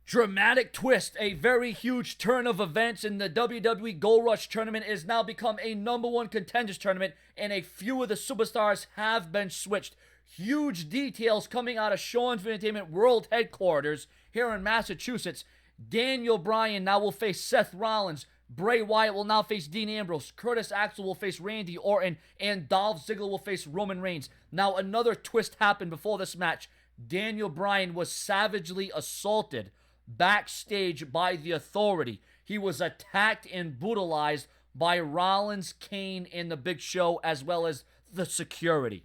Dramatic twist, a very huge turn of events in the WWE Gold Rush tournament is now become a #1 contenders tournament, and a few of the superstars have been switched. Huge details coming out of Sean's Entertainment World Headquarters here in Massachusetts. Daniel Bryan now will face Seth Rollins. Bray Wyatt will now face Dean Ambrose. Curtis Axel will face Randy Orton. And Dolph Ziggler will face Roman Reigns. Now, another twist happened before this match. Daniel Bryan was savagely assaulted backstage by the Authority. He was attacked and brutalized by Rollins, Kane, and the Big Show, as well as the security.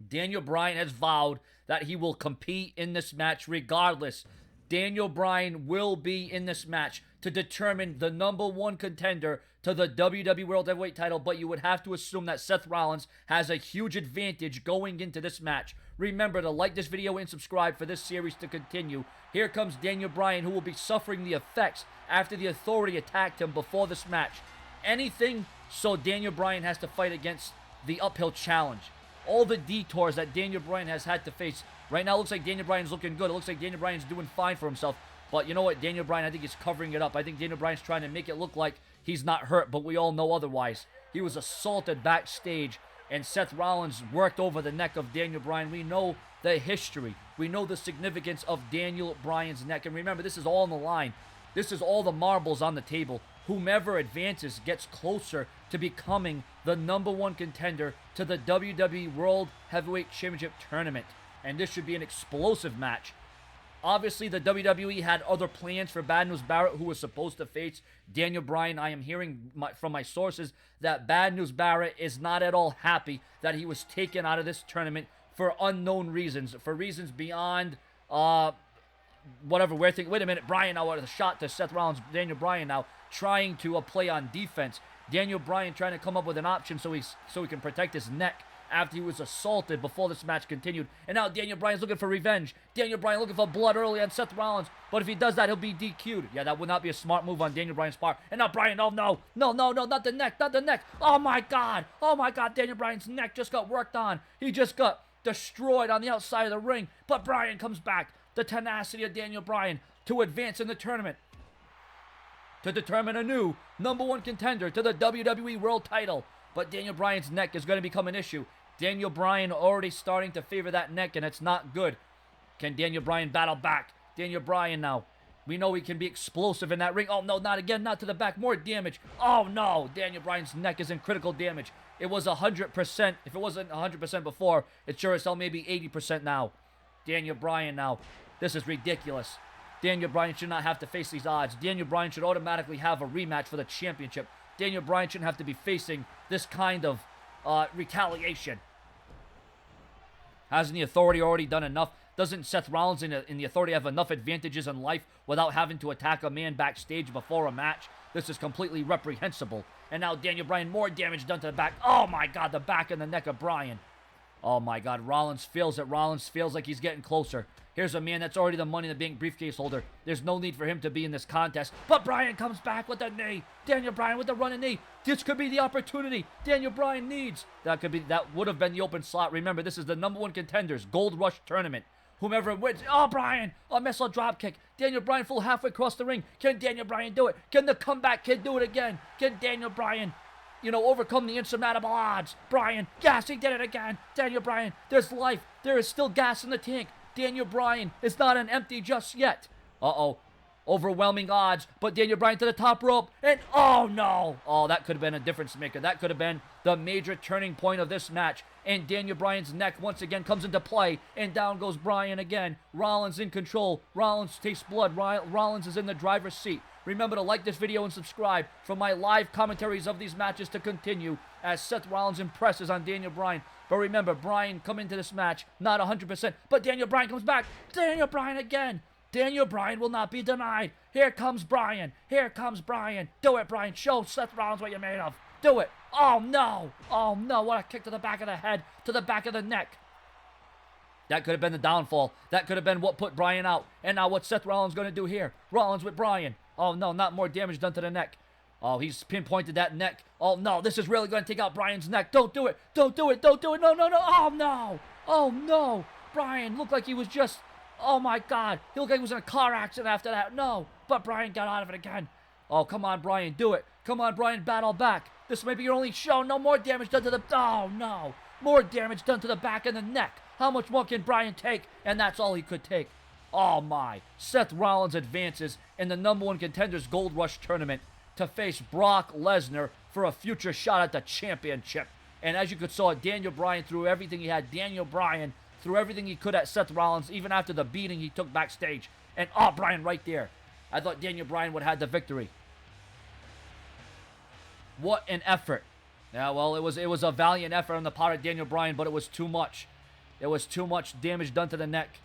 Daniel Bryan has vowed that he will compete in this match regardless. Daniel Bryan will be in this match to determine the #1 contender to the WWE World Heavyweight title, but you would have to assume that Seth Rollins has a huge advantage going into this match. Remember to like this video and subscribe for this series to continue. Here comes Daniel Bryan, who will be suffering the effects after the Authority attacked him before this match. Anything so Daniel Bryan has to fight against the uphill challenge. All the detours that Daniel Bryan has had to face. Right now, it looks like Daniel Bryan's looking good. It looks like Daniel Bryan's doing fine for himself. But you know what? Daniel Bryan, I think he's covering it up. I think Daniel Bryan's trying to make it look like he's not hurt, but we all know otherwise. He was assaulted backstage, and Seth Rollins worked over the neck of Daniel Bryan. We know the history. We know the significance of Daniel Bryan's neck. And remember, this is all on the line. This is all the marbles on the table. Whomever advances gets closer to becoming the #1 contender to the WWE World Heavyweight Championship Tournament. And this should be an explosive match. Obviously, the WWE had other plans for Bad News Barrett, who was supposed to face Daniel Bryan. I am hearing from my sources that Bad News Barrett is not at all happy that he was taken out of this tournament for unknown reasons, for reasons beyond whatever we're thinking. Wait a minute, Bryan now with a shot to Seth Rollins. Daniel Bryan now trying to play on defense. Daniel Bryan trying to come up with an option so he can protect his neck after he was assaulted before this match continued. And now Daniel Bryan's looking for revenge. Daniel Bryan looking for blood early on Seth Rollins. But if he does that, he'll be DQ'd. Yeah, that would not be a smart move on Daniel Bryan's part. And now Bryan, oh no, not the neck, not the neck. Oh my God, Daniel Bryan's neck just got worked on. He just got destroyed on the outside of the ring. But Bryan comes back. The tenacity of Daniel Bryan to advance in the tournament, to determine a new #1 contender to the WWE World title. But Daniel Bryan's neck is going to become an issue. Daniel Bryan already starting to favor that neck, and it's not good. Can Daniel Bryan battle back? Daniel Bryan now. We know he can be explosive in that ring. Oh, no, not again. Not to the back. More damage. Oh, no. Daniel Bryan's neck is in critical damage. It was 100%. If it wasn't 100% before, it's sure as hell maybe 80% now. Daniel Bryan now. This is ridiculous. Daniel Bryan should not have to face these odds. Daniel Bryan should automatically have a rematch for the championship. Daniel Bryan shouldn't have to be facing this kind of retaliation. Hasn't the Authority already done enough? Doesn't Seth Rollins and the Authority have enough advantages in life without having to attack a man backstage before a match? This is completely reprehensible. And now Daniel Bryan, more damage done to the back. Oh my God, the back and the neck of Bryan. Oh my God, Rollins feels it. Rollins feels like he's getting closer. Here's a man that's already the Money in the Bank briefcase holder. There's no need for him to be in this contest. But Bryan comes back with a knee. Daniel Bryan with the running knee. This could be the opportunity Daniel Bryan needs. That would have been the open slot. Remember, this is the #1 contenders Gold Rush tournament. Whomever wins. Oh, Bryan. A missile drop kick. Daniel Bryan full halfway across the ring. Can Daniel Bryan do it? Can the comeback kid do it again? Can Daniel Bryan, overcome the insurmountable odds? Bryan, yes, he did it again. Daniel Bryan, there's life. There is still gas in the tank. Daniel Bryan is not an empty just yet. Uh-oh. Overwhelming odds, but Daniel Bryan to the top rope, and oh no! Oh, that could have been a difference maker. That could have been the major turning point of this match. And Daniel Bryan's neck once again comes into play, and down goes Bryan again. Rollins in control. Rollins tastes blood. Rollins is in the driver's seat. Remember to like this video and subscribe for my live commentaries of these matches to continue as Seth Rollins impresses on Daniel Bryan. But remember, Bryan come into this match not 100%, but Daniel Bryan comes back. Daniel Bryan again. Daniel Bryan will not be denied. Here comes Bryan. Here comes Bryan. Do it, Bryan. Show Seth Rollins what you're made of. Do it. Oh, no. Oh, no. What a kick to the back of the head, to the back of the neck. That could have been the downfall. That could have been what put Bryan out. And now what's Seth Rollins going to do here? Rollins with Bryan. Oh, no, not more damage done to the neck. Oh, he's pinpointed that neck. Oh, no, this is really going to take out Bryan's neck. Don't do it. Don't do it. Don't do it. No, no, no. Oh, no. Oh, no. Bryan looked like he was just Oh my God. He looked like he was in a car accident after that. No. But Bryan got out of it again. Oh, come on, Bryan. Do it. Come on, Bryan. Battle back. This may be your only show. No more damage done to the... Oh, no. More damage done to the back and the neck. How much more can Bryan take? And that's all he could take. Oh, my. Seth Rollins advances in the #1 Contenders Gold Rush Tournament to face Brock Lesnar for a future shot at the championship. And as you could saw, Daniel Bryan threw everything he had. Daniel Bryan threw everything he could at Seth Rollins, even after the beating he took backstage. And, oh, Bryan right there. I thought Daniel Bryan would have had the victory. What an effort. Yeah, well, it was a valiant effort on the part of Daniel Bryan, but it was too much. It was too much damage done to the neck.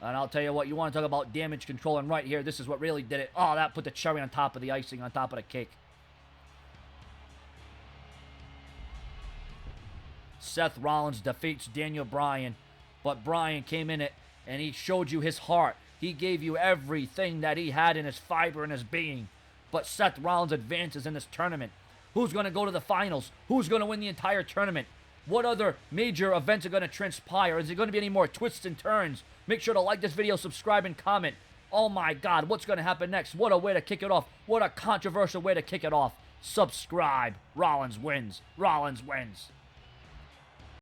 And I'll tell you what, you want to talk about damage control, and right here, this is what really did it. Oh, that put the cherry on top of the icing, on top of the cake. Seth Rollins defeats Daniel Bryan, but Bryan came in it, and he showed you his heart. He gave you everything that he had in his fiber and his being. But Seth Rollins advances in this tournament. Who's going to go to the finals? Who's going to win the entire tournament? What other major events are going to transpire? Is there going to be any more twists and turns? Make sure to like this video, subscribe, and comment. Oh my God, what's going to happen next? What a way to kick it off. What a controversial way to kick it off. Subscribe. Rollins wins. Rollins wins.